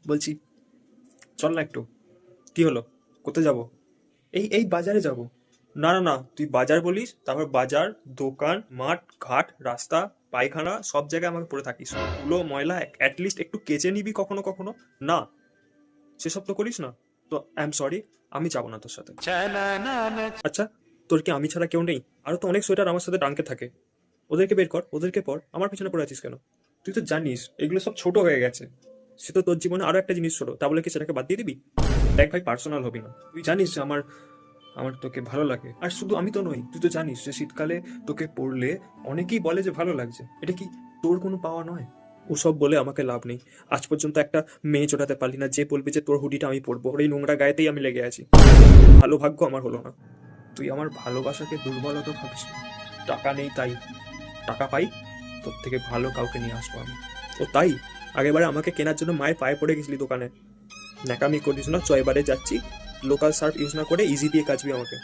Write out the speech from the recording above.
বলছি চল না একটু। কি হলো? কোথায় যাব? এই এই বাজারে যাব। না না না, তুই বাজার বলিস, তারপর বাজার, দোকান, মাঠ, ঘাট, রাস্তা, পায়খানা সব জায়গায় আমাকে পড়ে থাকিস। ধুলো ময়লা অ্যাটলিস্ট একটু কেচে নিবি কখনো কখনো। না, সেসব তো করিস না। তো আই এম সরি, আমি যাবো না তোর সাথে। আচ্ছা, তোর কি আমি ছাড়া কেউ নেই? আরো তো অনেক সোয়েটার আমার সাথে টাঙ্কে থাকে। ওদেরকে বের কর, ওদেরকে পর, আমার পিছনে পড়ে আছিস কেন? তুই তো জানিস এগুলো সব ছোট হয়ে গেছে। সে তো তোর জীবনে আরো একটা জিনিস ছোট, তা বলে কি সেটাকে বাদ দিয়ে দিবি? দেখ ভাই, পার্সোনাল হবি না। তুই জানিস যে আমার আমার তোকে ভালো লাগে। আর শুধু আমি তো নই, তুই তো জানিস যে শীতকালে তোকে পড়লে অনেকেই বলে যে ভালো লাগছে। এটা কি তোর কোনো পাওয়া নয়? ওসব বলে আমাকে লাভ নেই। আজ পর্যন্ত একটা মেয়ে চটাতে পারলি না যে বলবে যে তোর হুডিটা আমি পরবো। ওর এই নোংরা গায়েতেই আমি লেগে আছি। ভালো ভাগ্য আমার হলো না। তুই আমার ভালোবাসাকে দুর্বলতা ভাবিস না। টাকা নেই তাই, টাকা পাই তোর থেকে ভালো কাউকে নিয়ে আসবো আমি। ও তাই, আগেরবারে আমাকে কেনার জন্য মায়ের পায়ে পড়ে গেছিলি দোকানে। ন্যাকামি করিস না, চ এবারে যাচ্ছি। লোকাল সার্ফ ইউজ না করে ইজি দিয়ে কাচবি আমাকে।